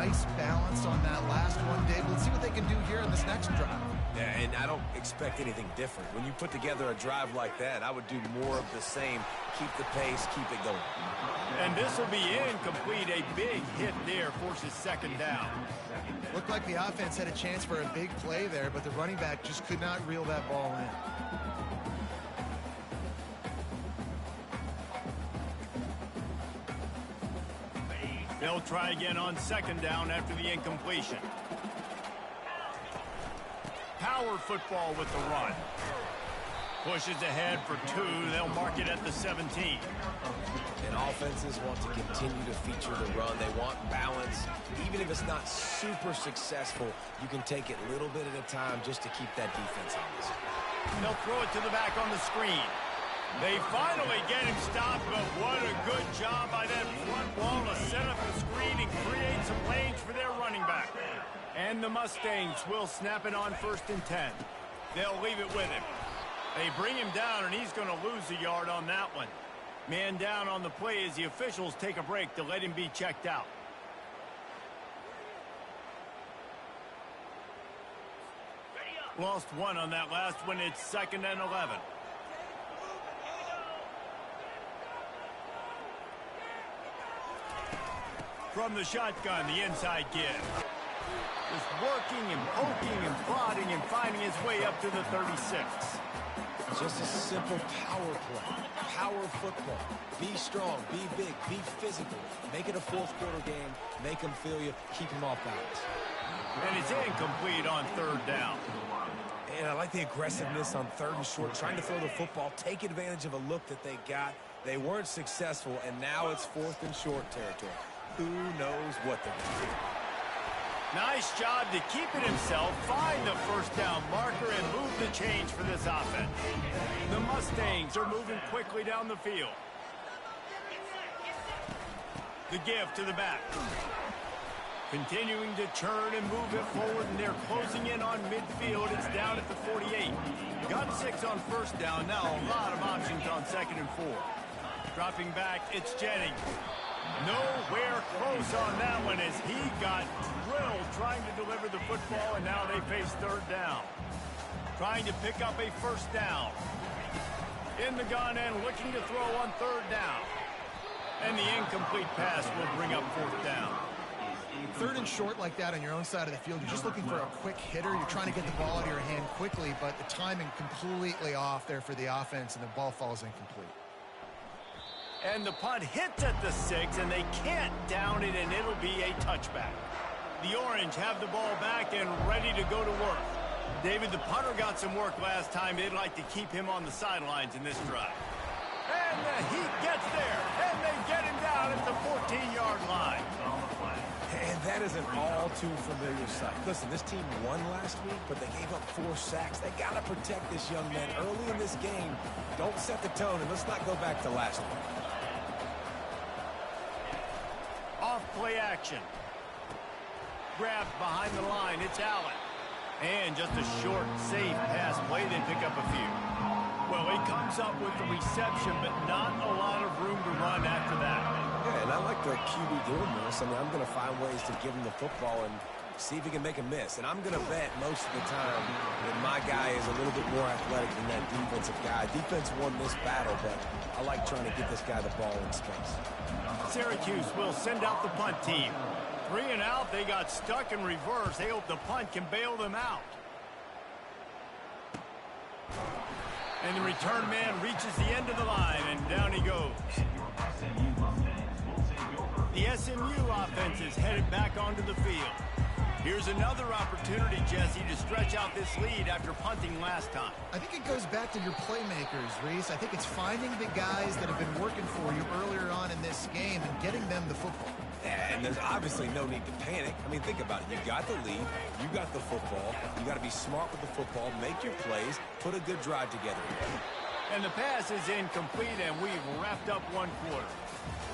nice balance on that last one, Dave. Let's see what they can do here in this next drive. Yeah, and I don't expect anything different. When you put together a drive like that, I would do more of the same. Keep the pace, keep it going. And this will be incomplete. A big hit there forces second down. Looked like the offense had a chance for a big play there, but the running back just could not reel that ball in. They'll try again on second down after the incompletion. Power football with the run. Pushes ahead for 2. They'll mark it at the 17. And offenses want to continue to feature the run. They want balance. Even if it's not super successful, you can take it little bit at a time just to keep that defense honest. They'll throw it to the back on the screen. They finally get him stopped, but what a good job by that front wall to set up the screen and create some lanes for their running back. And the Mustangs will snap it on 1st and 10. They'll leave it with him. They bring him down, and he's going to lose a yard on that one. Man down on the play as the officials take a break to let him be checked out. Lost 1 on that last one. It's 2nd and 11. From the shotgun, the inside give. Just working and poking and prodding and finding his way up to the 36. Just a simple power play. Power football. Be strong, be big, be physical. Make it a fourth-quarter game. Make them feel you. Keep them off balance. And it's incomplete on 3rd down. And I like the aggressiveness on 3rd and short, trying to throw the football, take advantage of a look that they got. They weren't successful, and now it's 4th and short territory. Who knows what they're going to do? Nice job to keep it himself, find the 1st down marker, and move the change for this offense. The Mustangs are moving quickly down the field. The give to the back. Continuing to churn and move it forward, and they're closing in on midfield. It's down at the 48. Got 6 on 1st down. Now a lot of options on 2nd and 4. Dropping back, it's Jennings. Nowhere close on that one as he got drilled trying to deliver the football, and now they face 3rd down. Trying to pick up a 1st down. In the gun and looking to throw on 3rd down. And the incomplete pass will bring up 4th down. 3rd and short like that on your own side of the field, you're just looking for a quick hitter. You're trying to get the ball out of your hand quickly, but the timing completely off there for the offense, and the ball falls incomplete. And the punt hits at the 6, and they can't down it, and it'll be a touchback. The Orange have the ball back and ready to go to work. David, the punter got some work last time. They'd like to keep him on the sidelines in this drive. And the Heat gets there, and they get him down at the 14-yard line. And that is an all-too-familiar sight. Listen, this team won last week, but they gave up 4 sacks. They got to protect this young man early in this game. Don't set the tone, and let's not go back to last week. Off-play action. Grabbed behind the line. It's Allen. And just a short, safe pass play. They pick up a few. Well, he comes up with the reception, but not a lot of room to run after that. Yeah, and I like the QB doing this. I mean, I'm going to find ways to give him the football and see if he can make a miss. And I'm going to bet most of the time that my guy is a little bit more athletic than that defensive guy. Defense won this battle, but I like trying to get this guy the ball in space. Syracuse will send out the punt team. 3 and out, they got stuck in reverse. They hope the punt can bail them out. And the return man reaches the end of the line, and down he goes. The SMU offense is headed back onto the field. Here's another opportunity, Jesse, to stretch out this lead after punting last time. I think it goes back to your playmakers, Reese. I think it's finding the guys that have been working for you earlier on in this game and getting them the football. Yeah, and there's obviously no need to panic. I mean, think about it. You got the lead. You got the football. You got to be smart with the football. Make your plays. Put a good drive together. And the pass is incomplete, and we've wrapped up 1 quarter.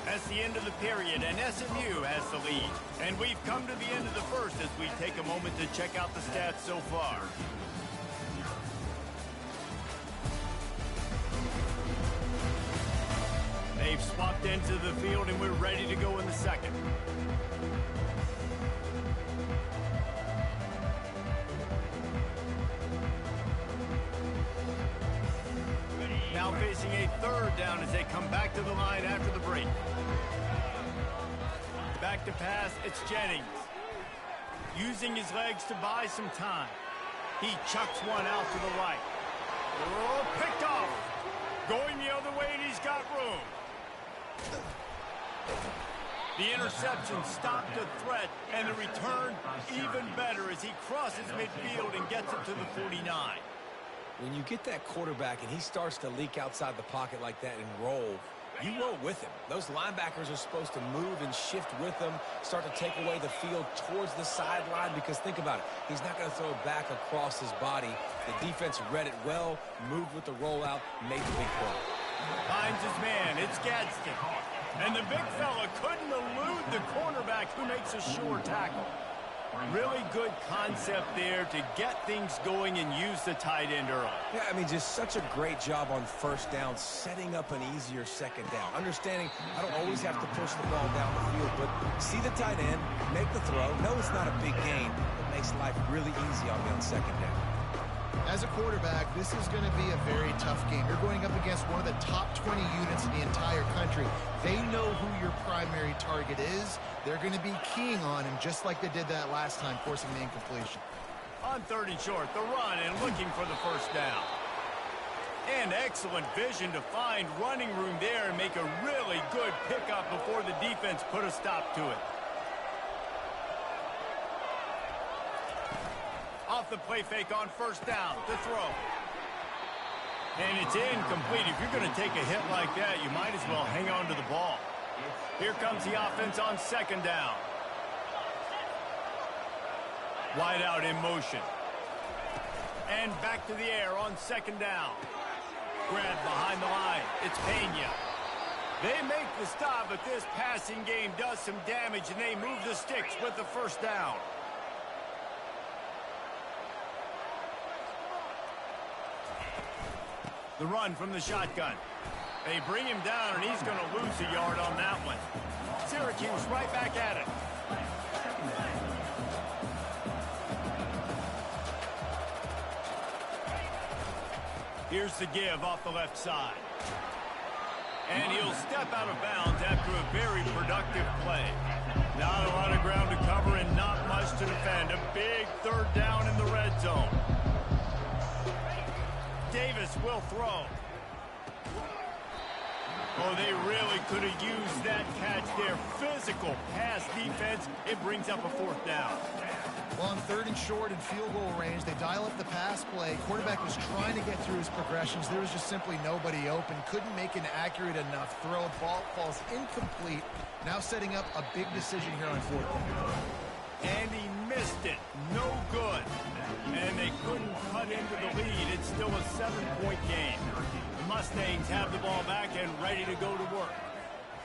That's the end of the period, and SMU has the lead. And we've come to the end of the first as we take a moment to check out the stats so far. They've swapped into the field, and we're ready to go in the second. forcing a third down as they come back to the line after the break. Back to pass, it's Jennings. Using his legs to buy some time. He chucks one out to the right. Oh, picked off. Going the other way, and he's got room. The interception stopped the threat, and the return even better as he crosses midfield and gets it to the 49. When you get that quarterback and he starts to leak outside the pocket like that and roll, you roll with him. Those linebackers are supposed to move and shift with him, start to take away the field towards the sideline, because think about it. He's not going to throw it back across his body. The defense read it well, moved with the rollout, made the big play. Finds his man. It's Gadsden. And the big fella couldn't elude the cornerback who makes a sure tackle. Really good concept there to get things going and use the tight end early. Yeah, I mean, just such a great job on first down, setting up an easier second down. Understanding I don't always have to push the ball down the field, but see the tight end, make the throw. No, it's not a big gain, but makes life really easy on me on second down. As a quarterback, this is going to be a very tough game. You're going up against one of the top 20 units in the entire country. They know who your primary target is. They're going to be keying on him just like they did that last time, forcing the incompletion. On 3rd and short, the run and looking for the first down. And excellent vision to find running room there and make a really good pickup before the defense put a stop to it. Off the play fake on first down, the throw. And it's incomplete. If you're going to take a hit like that, you might as well hang on to the ball. Here comes the offense on 2nd down. Wide out in motion. And back to the air on 2nd down. Grabbed behind the line. It's Pena. They make the stop, but this passing game does some damage, and they move the sticks with the first down. The run from the shotgun. They bring him down, and he's going to lose a yard on that one. Syracuse right back at it. Here's the give off the left side. And he'll step out of bounds after a very productive play. Not a lot of ground to cover and not much to defend. A big 3rd down in the red zone. Davis will throw. Oh, they really could have used that catch there. Physical pass defense. It brings up a 4th down. Well, on 3rd and short and field goal range, they dial up the pass play. Quarterback was trying to get through his progressions. There was just simply nobody open. Couldn't make an accurate enough throw. Ball falls incomplete. Now setting up a big decision here on 4th down. And he missed it. No good. And they couldn't cut into the lead. It's still a 7-point game. The Mustangs have the ball back and ready to go to work.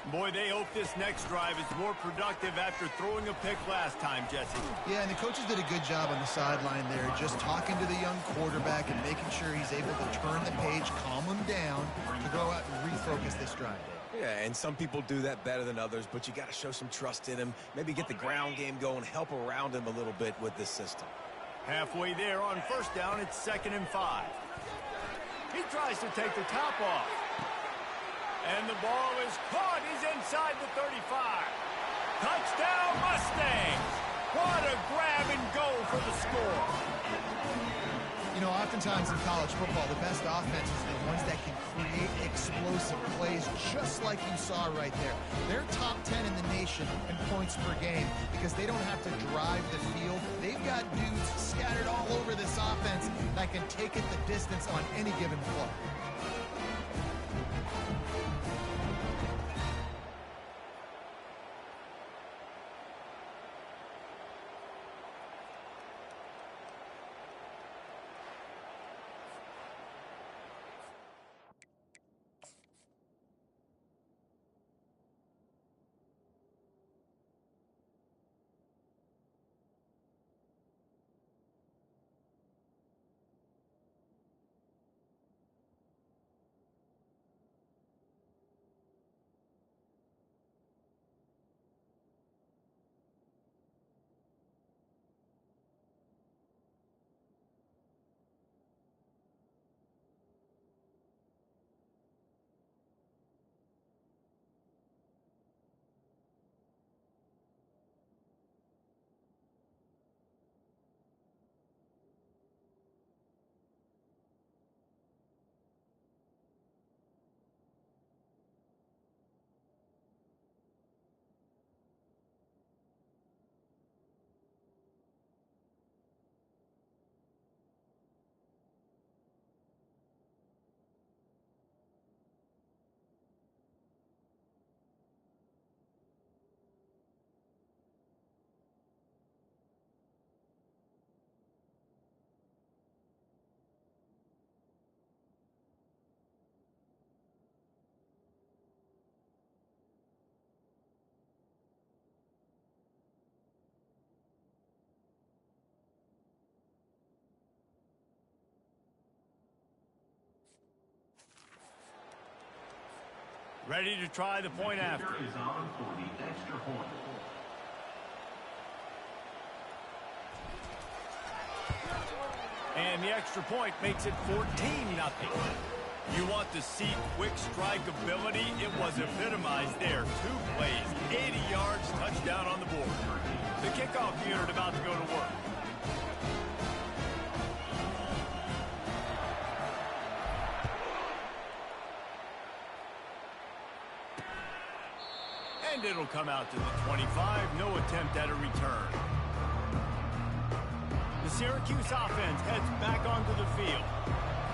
Boy, they hope this next drive is more productive after throwing a pick last time, Jesse. Yeah, and the coaches did a good job on the sideline there, just talking to the young quarterback and making sure he's able to turn the page, calm him down, to go out and refocus this drive. Yeah, and some people do that better than others, but you got to show some trust in him, maybe get the ground game going, help around him a little bit with this system. Halfway there on first down, it's 2nd and 5. He tries to take the top off. And the ball is caught. He's inside the 35. Touchdown, Mustangs! What a grab and go for the score. You know, oftentimes in college football, the best offenses are the ones that can create explosive plays, just like you saw right there. They're top 10 in the nation in points per game because they don't have to drive the field. They've got dudes scattered all over this offense that can take it the distance on any given play. Ready to try the point after. Is on for the extra point. And the extra point makes it 14-0. You want to see quick strike ability? It was epitomized there. 2 plays, 80 yards, touchdown on the board. The kickoff unit about to go to work. And it'll come out to the 25. No attempt at a return. The Syracuse offense heads back onto the field.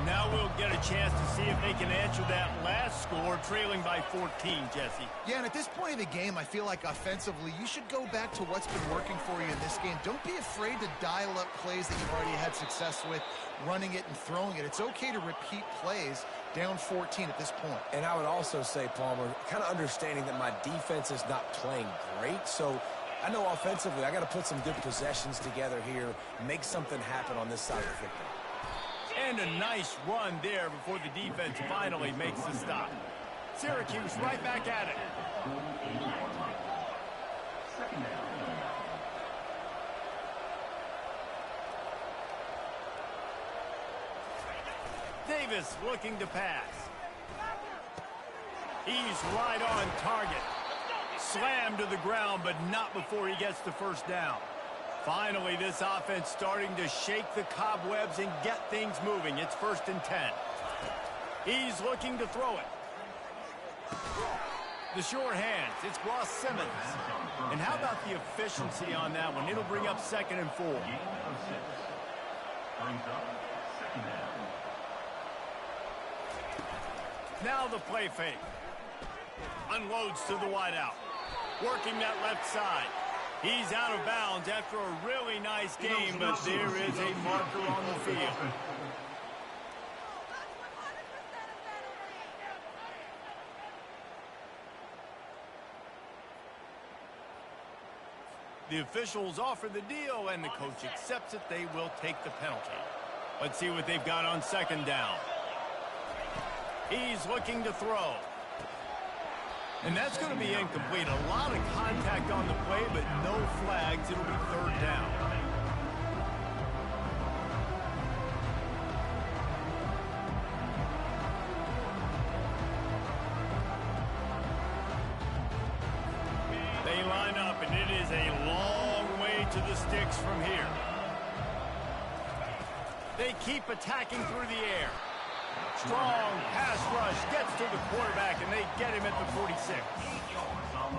Now we'll get a chance to see if they can answer that last score, trailing by 14, Jesse. Yeah, and at this point of the game, I feel like offensively, you should go back to what's been working for you in this game. Don't be afraid to dial up plays that you've already had success with, running it and throwing it. It's okay to repeat plays down 14 at this point. And I would also say, Palmer, kind of understanding that my defense is not playing great, so I know offensively I got to put some good possessions together here, make something happen on this side of the football. And a nice run there before the defense finally makes the stop. Syracuse right back at it. Second down. Davis looking to pass. He's right on target. Slammed to the ground, but not before he gets the first down. Finally, this offense starting to shake the cobwebs and get things moving. It's 1st and 10. He's looking to throw it. The short hands. It's Ross Simmons. And how about the efficiency on that one? It'll bring up 2nd and 4. Gain of 6. Brings up 2nd down. Now the play fake. Unloads to the wideout. Working that left side. He's out of bounds after a really nice game, but there is a marker on the field. The officials offer the deal, and the coach accepts it. They will take the penalty. Let's see what they've got on 2nd down. He's looking to throw. And that's going to be incomplete. A lot of contact on the play, but no flags. It'll be 3rd down. They line up, and it is a long way to the sticks from here. They keep attacking through the air. Strong pass rush gets to the quarterback, and they get him at the 46.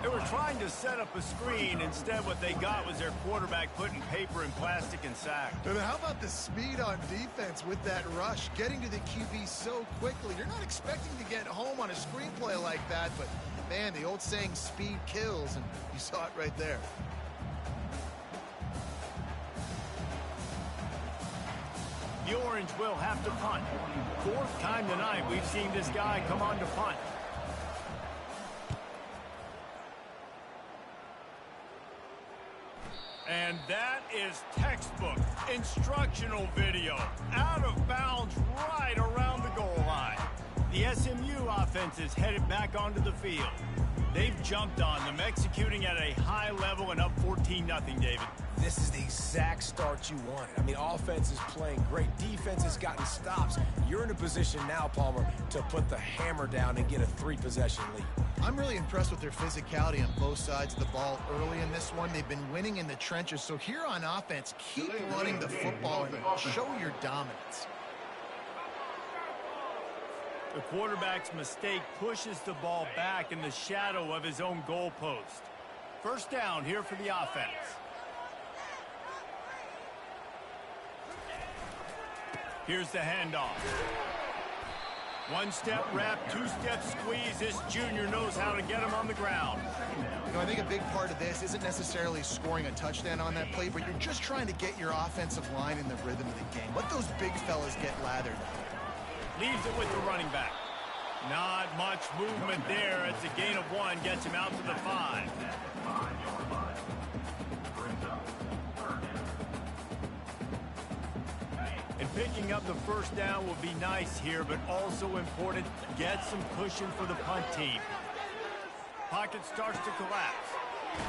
They were trying to set up a screen. Instead, what they got was their quarterback putting paper and plastic and sacked. And how about the speed on defense with that rush, getting to the QB so quickly? You're not expecting to get home on a screenplay like that, but, man, the old saying, speed kills, and you saw it right there. The Orange will have to punt. 4th time tonight we've seen this guy come on to punt. And that is textbook instructional video. Out of bounds right around the goal line. The SMU offense is headed back onto the field. They've jumped on them, executing at a high level and up 14-0, David. This is the exact start you wanted. I mean, offense is playing great. Defense has gotten stops. You're in a position now, Palmer, to put the hammer down and get a 3-possession lead. I'm really impressed with their physicality on both sides of the ball early in this one. They've been winning in the trenches. So here on offense, keep running the football and show your dominance. The quarterback's mistake pushes the ball back in the shadow of his own goalpost. 1st down here for the offense. Here's the handoff. 1-step wrap, 2-step squeeze. This junior knows how to get him on the ground. You know, I think a big part of this isn't necessarily scoring a touchdown on that play, but you're just trying to get your offensive line in the rhythm of the game. Let those big fellas get lathered. Leaves it with the running back. Not much movement there as the gain of 1 gets him out to the 5. And picking up the 1st down will be nice here, but also important. Get some cushion for the punt team. pocket starts to collapse.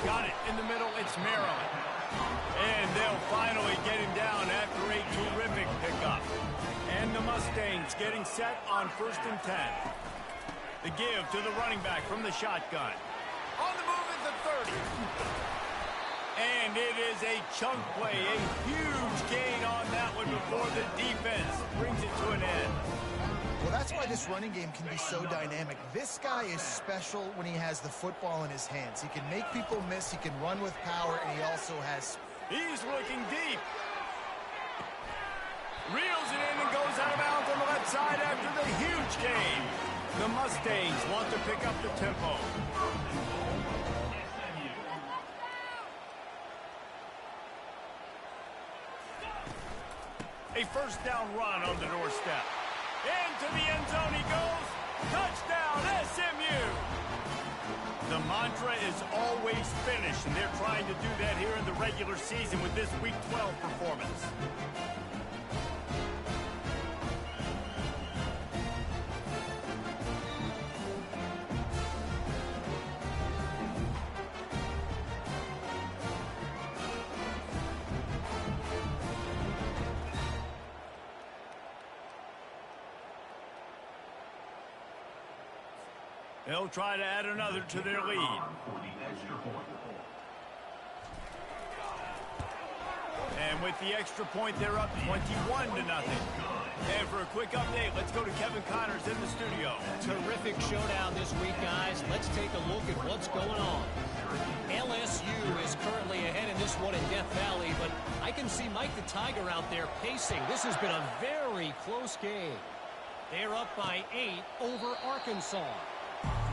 Got it in the middle. It's Maryland. And they'll finally get him down after a terrific pickup. And the Mustangs getting set on 1st and 10. The give to the running back from the shotgun. On the move at the 30. And it is a chunk play, a huge gain on that one before the defense brings it to an end. Well, that's why this running game can be so dynamic. This guy is special when he has the football in his hands. He can make people miss, he can run with power, and he also has... He's looking deep. Reels it in and goes out of bounds on the left side after the huge gain. The Mustangs want to pick up the tempo. A first down run on the doorstep. Into the end zone he goes. Touchdown, SMU. The mantra is always finish, and they're trying to do that here in the regular season with this Week 12 performance. They'll try to add another to their lead. And with the extra point, they're up 21-0. And for a quick update, let's go to Kevin Connors in the studio. Terrific showdown this week, guys. Let's take a look at what's going on. LSU is currently ahead in this one in Death Valley, but I can see Mike the Tiger out there pacing. This has been a very close game. They're up by 8 over Arkansas.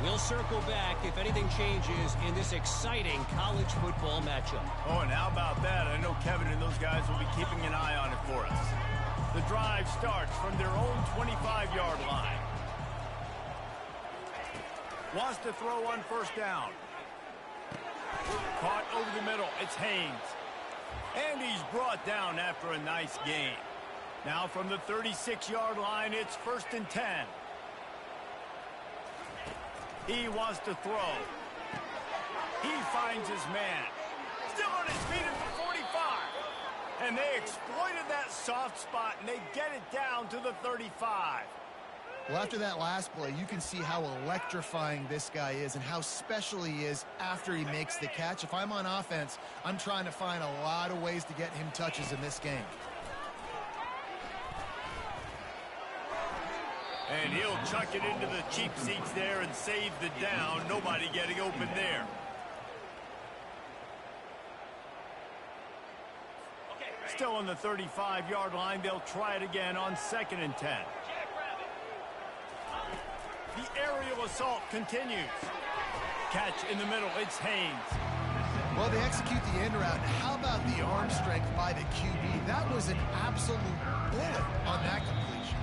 We'll circle back if anything changes in this exciting college football matchup. Oh, and how about that? I know Kevin and those guys will be keeping an eye on it for us. The drive starts from their own 25-yard line. Wants to throw on first down. Caught over the middle. It's Haynes. And he's brought down after a nice gain. Now from the 36-yard line, it's 1st and 10. He wants to throw. He finds his man. Still on his feet at the 45. And they exploited that soft spot, and they get it down to the 35. Well, after that last play, you can see how electrifying this guy is and how special he is after he makes the catch. If I'm on offense, I'm trying to find a lot of ways to get him touches in this game. And he'll chuck it into the cheap seats there and save the down. Nobody getting open there. Still on the 35-yard line. They'll try it again on 2nd and 10. The aerial assault continues. Catch in the middle. It's Haynes. Well, they execute the end route. How about the arm strength by the QB? That was an absolute bullet on that completion.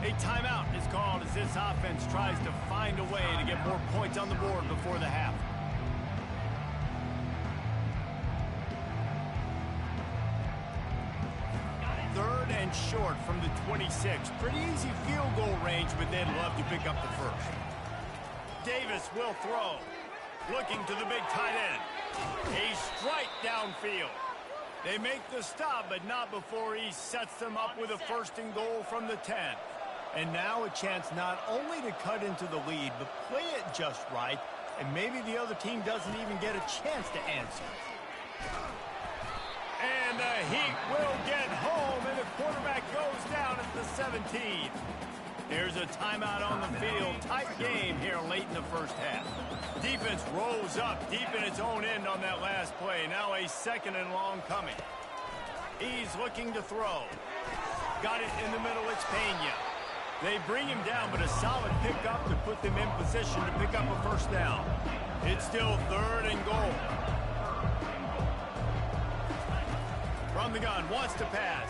A timeout is called as this offense tries to find a way to get more points on the board before the half. Third and short from the 26. Pretty easy field goal range, but they'd love to pick up the first. Davis will throw. Looking to the big tight end. A strike downfield. They make the stop, but not before he sets them up with a 1st and goal from the 10. And now a chance not only to cut into the lead, but play it just right, and maybe the other team doesn't even get a chance to answer. And the Heat will get home, and the quarterback goes down at the 17. There's a timeout on the field. Tight game here late in the first half. Defense rolls up deep in its own end on that last play. Now a 2nd and long coming. He's looking to throw. Got it in the middle. It's Pena. They bring him down, but a solid pickup to put them in position to pick up a first down. It's still 3rd and goal. From the gun, wants to pass.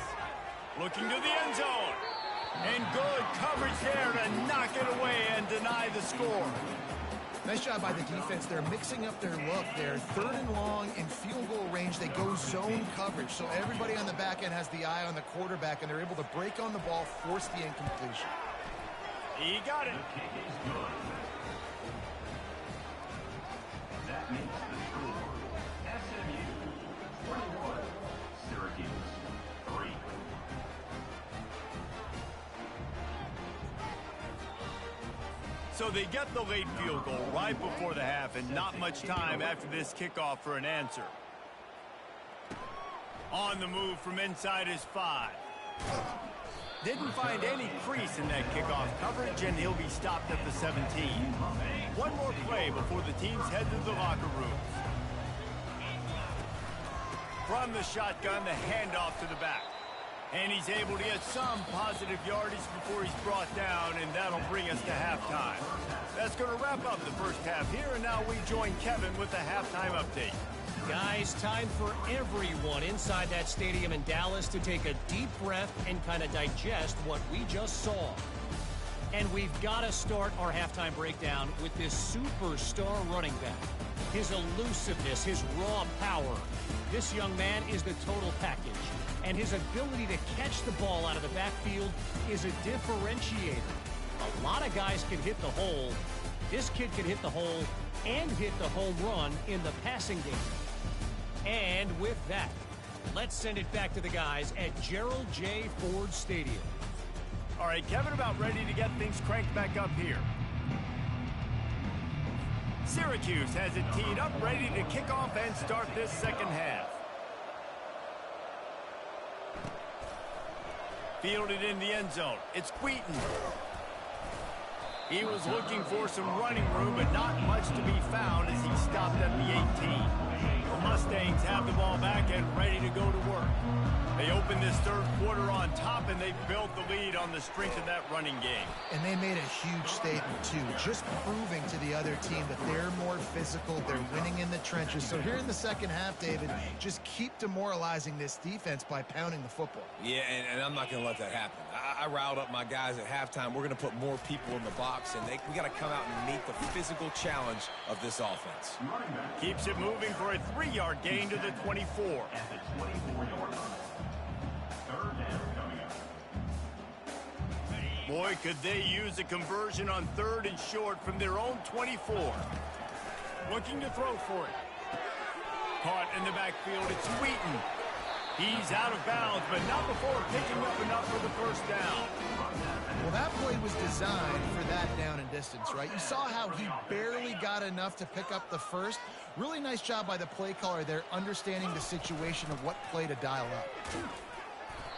Looking to the end zone. And good coverage there to knock it away and deny the score. Nice job by the defense. They're mixing up their look. They're 3rd and long in field goal range. They go zone coverage. So everybody on the back end has the eye on the quarterback, and they're able to break on the ball, force the incompletion. He got it. makes the score SMU 21, Syracuse 3. So they get the late field goal right before the half, and not much time after this kickoff for an answer. On the move from inside his 5. Didn't find any crease in that kickoff coverage, and he'll be stopped at the 17. One more play before the teams head to the locker rooms. From the shotgun, the handoff to the back. And he's able to get some positive yardage before he's brought down, and that'll bring us to halftime. That's going to wrap up the first half here, and now we join Kevin with the halftime update. Guys, time for everyone inside that stadium in Dallas to take a deep breath and kind of digest what we just saw. And we've got to start our halftime breakdown with this superstar running back. His elusiveness, his raw power. This young man is the total package. And his ability to catch the ball out of the backfield is a differentiator. A lot of guys can hit the hole. This kid can hit the hole and hit the home run in the passing game. And with that, let's send it back to the guys at Gerald J. Ford Stadium. All right, Kevin, about ready to get things cranked back up here. Syracuse has it teed up, ready to kick off and start this second half. Fielded in the end zone. It's Wheaton. He was looking for some running room, but not much to be found as he stopped at the 18. The Mustangs have the ball back and ready to go to work. They opened this third quarter on top, and they built the lead on the strength of that running game. And they made a huge statement, too, just proving to the other team that they're more physical, they're winning in the trenches. So here in the second half, David, just keep demoralizing this defense by pounding the football. Yeah, and I'm not going to let that happen. I riled up my guys at halftime. We're going to put more people in the box, and we got to come out and meet the physical challenge of this offense. Keeps it moving for a 3-yard gain to the 24. At the 24-yard line. Third down coming up. Boy, could they use a conversion on 3rd and short from their own 24. Looking to throw for it. Caught in the backfield, it's Wheaton. He's out of bounds, but not before picking up enough for the first down. Well, that play was designed for that down and distance, right? You saw how he barely got enough to pick up the first. Really nice job by the play caller there, understanding the situation of what play to dial up.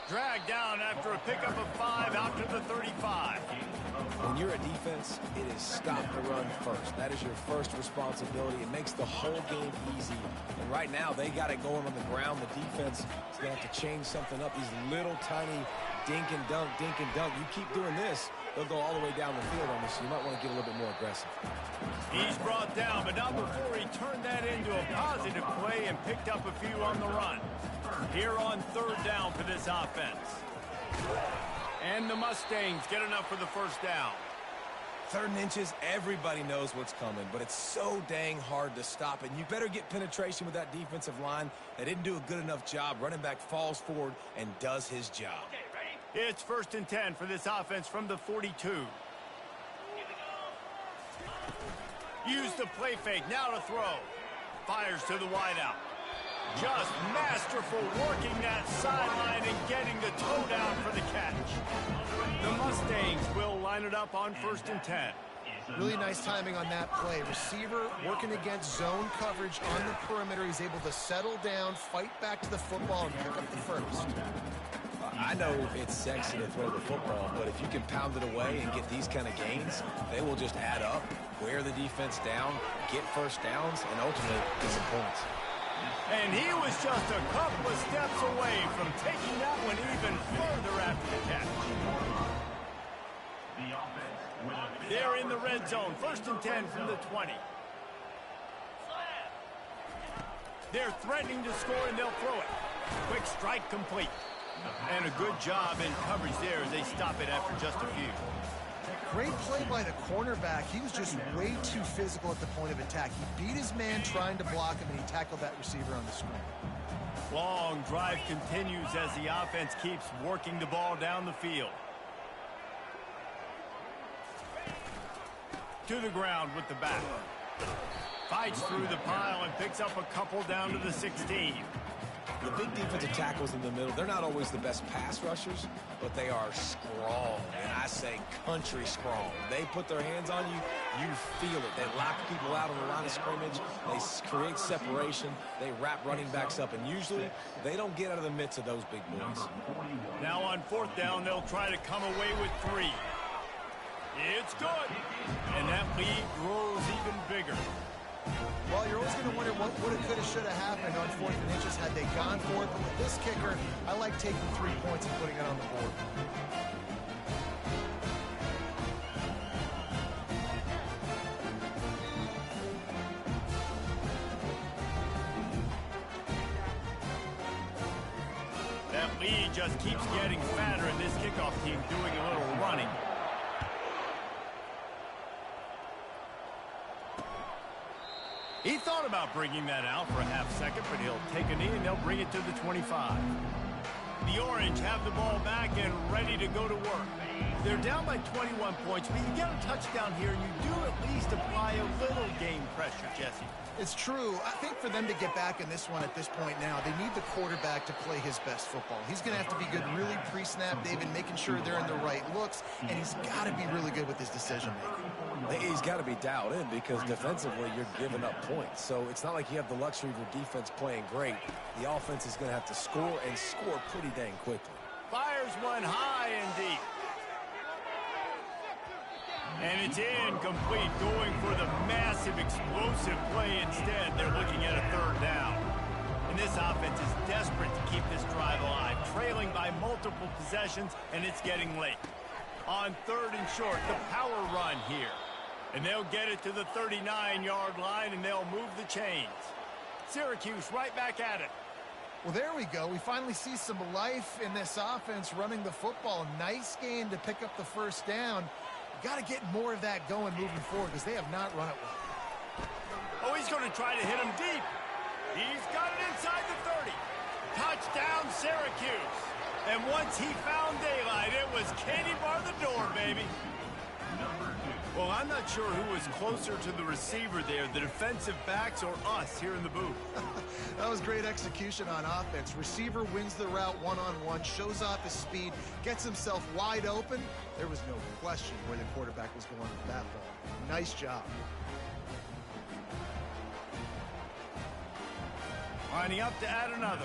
Dragged down after a pickup of 5 out to the 35. When you're a defense, it is stop the run first. That is your first responsibility. It makes the whole game easy. And right now, they got it going on the ground. The defense is going to have to change something up. These little tiny dink and dunk, dink and dunk. You keep doing this, they'll go all the way down the field on this. So you might want to get a little bit more aggressive. He's brought down, but not before he turned that into a positive play and picked up a few on the run. Here on 3rd down for this offense. And the Mustangs get enough for the first down. 3rd and inches, everybody knows what's coming, but it's so dang hard to stop it. And you better get penetration with that defensive line. They didn't do a good enough job. Running back falls forward and does his job. It's 1st and 10 for this offense from the 42. Use the play fake, now to throw. Fires to the wideout. Just masterful working that sideline and getting the toe down for the catch. The Mustangs will line it up on 1st and 10. Really nice timing on that play. Receiver working against zone coverage on the perimeter. He's able to settle down, fight back to the football, and pick up the first. I know it's sexy to throw the football, but if you can pound it away and get these kind of gains, they will just add up, wear the defense down, get first downs, and ultimately get some points. And he was just a couple of steps away from taking that one even further after the catch. They're in the red zone. 1st and 10 from the 20. They're threatening to score, and they'll throw it. Quick strike complete. And a good job in coverage there as they stop it after just a few. Great play by the cornerback. He was just way too physical at the point of attack. He beat his man trying to block him, and he tackled that receiver on the screen. Long drive continues as the offense keeps working the ball down the field. To the ground with the back. Fights through the pile and picks up a couple down to the 16. The big defensive tackles in the middle, they're not always the best pass rushers, but they are strong, and I say country strong. They put their hands on you, you feel it. They lock people out on the line of scrimmage. They create separation. They wrap running backs up, and usually they don't get out of the midst of those big boys. Now on 4th down, they'll try to come away with 3. It's good, and that lead grows even bigger. Well, you're always going to wonder what would have, could have, should have happened on 4th and inches had they gone for it. But with this kicker, I like taking 3 points and putting it on the board. That lead just keeps getting fatter, and this kickoff team doing a little running. He thought about bringing that out for a half second, but he'll take a knee and they'll bring it to the 25. The Orange have the ball back and ready to go to work. They're down by 21 points, but you get a touchdown here and you do at least apply a little game pressure, Jesse. It's true. I think for them to get back in this one at this point now, they need the quarterback to play his best football. He's going to have to be good really pre-snap, David, making sure they're in the right looks, and he's got to be really good with his decision-making. He's got to be dialed in because defensively you're giving up points. So it's not like you have the luxury of your defense playing great. The offense is going to have to score and score pretty dang quickly. Fires one high and deep. And it's incomplete, going for the massive explosive play instead. They're looking at a 3rd down. And this offense is desperate to keep this drive alive, trailing by multiple possessions, and it's getting late. On 3rd and short, the power run here. And they'll get it to the 39-yard line, and they'll move the chains. Syracuse right back at it. Well, there we go. We finally see some life in this offense running the football. Nice game to pick up the 1st down. Got to get more of that going moving forward because they have not run it well. Oh, he's going to try to hit him deep. He's got it inside the 30. Touchdown, Syracuse. And once he found daylight, it was Katie bar the door, baby. Well, I'm not sure who was closer to the receiver there, the defensive backs or us here in the booth. That was great execution on offense. Receiver wins the route one-on-one, shows off his speed, gets himself wide open. There was no question where the quarterback was going with that ball. Nice job. Lining up to add another.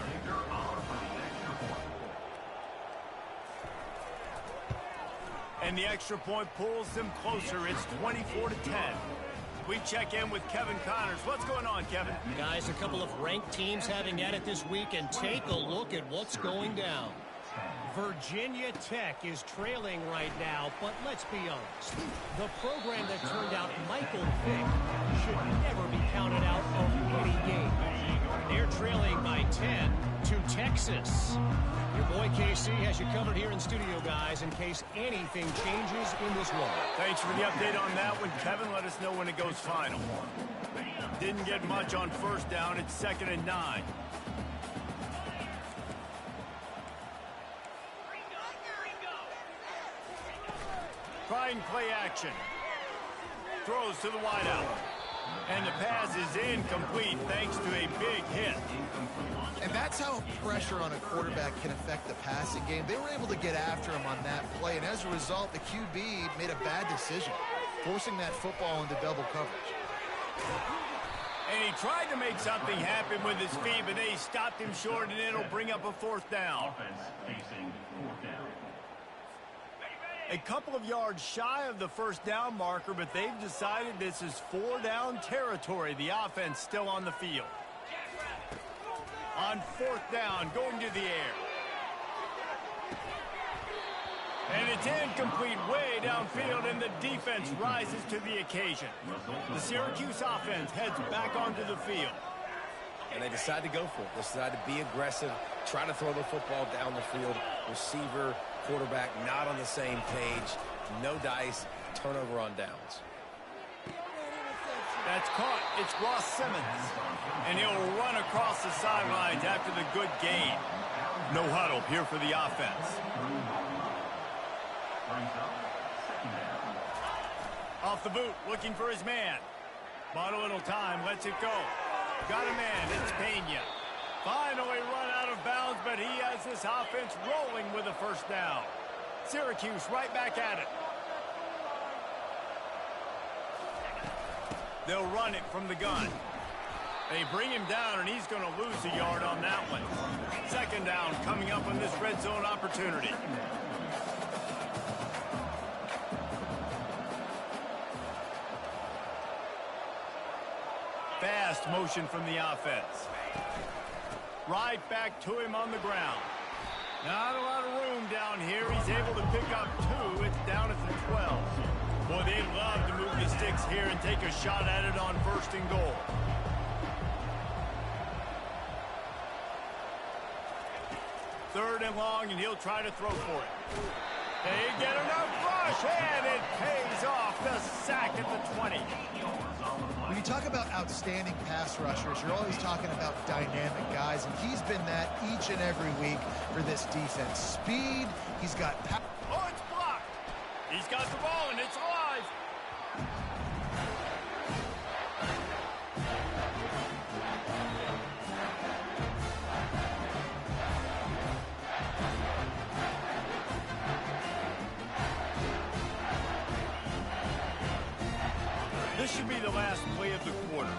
And the extra point pulls them closer. It's 24-10. We check in with Kevin Connors. What's going on, Kevin? Guys, a couple of ranked teams having at it this week, and take a look at what's going down. Virginia Tech is trailing right now, but let's be honest. The program that turned out Michael Vick should never be counted out of any game. They're trailing by 10 to Texas. Your boy KC has you covered here in studio, guys, in case anything changes in this one. Thanks for the update on that one, Kevin. Let us know when it goes final. Didn't get much on 1st down. It's 2nd and 9. Trying play action. Throws to the wideout. And the pass is incomplete thanks to a big hit. And that's how pressure on a quarterback can affect the passing game. They were able to get after him on that play, and as a result, the QB made a bad decision, forcing that football into double coverage. And he tried to make something happen with his feet, but they stopped him short, and it'll bring up a 4th down. Offense facing 4th down. A couple of yards shy of the 1st down marker, but they've decided this is 4-down territory. The offense still on the field. On 4th down, going to the air. And it's incomplete way downfield, and the defense rises to the occasion. The Syracuse offense heads back onto the field. And they decide to go for it. They decide to be aggressive, try to throw the football down the field. Receiver, quarterback not on the same page. No dice, turnover on downs. That's caught. It's Ross Simmons. And he'll run across the sidelines after the good gain. No huddle here for the offense. Off the boot, looking for his man. Bought a little time, lets it go. Got a man, it's Pena. Finally run out of bounds, but he has this offense rolling with a first down. Syracuse right back at it. They'll run it from the gun. They bring him down, and he's going to lose a yard on that one. Second down coming up on this red zone opportunity. Fast motion from the offense. Right back to him on the ground. Not a lot of room down here. He's able to pick up 2. It's down at the 12. Boy, they love to move the sticks here and take a shot at it on 1st and goal. Third and long, and he'll try to throw for it. They get enough rush, and it pays off. The sack at the 20. When you talk about outstanding pass rushers, you're always talking about dynamic guys, and he's been that each and every week for this defense. Speed, he's got power. Oh, it's blocked. He's got the ball, and it's alive. This should be the last play of the quarter.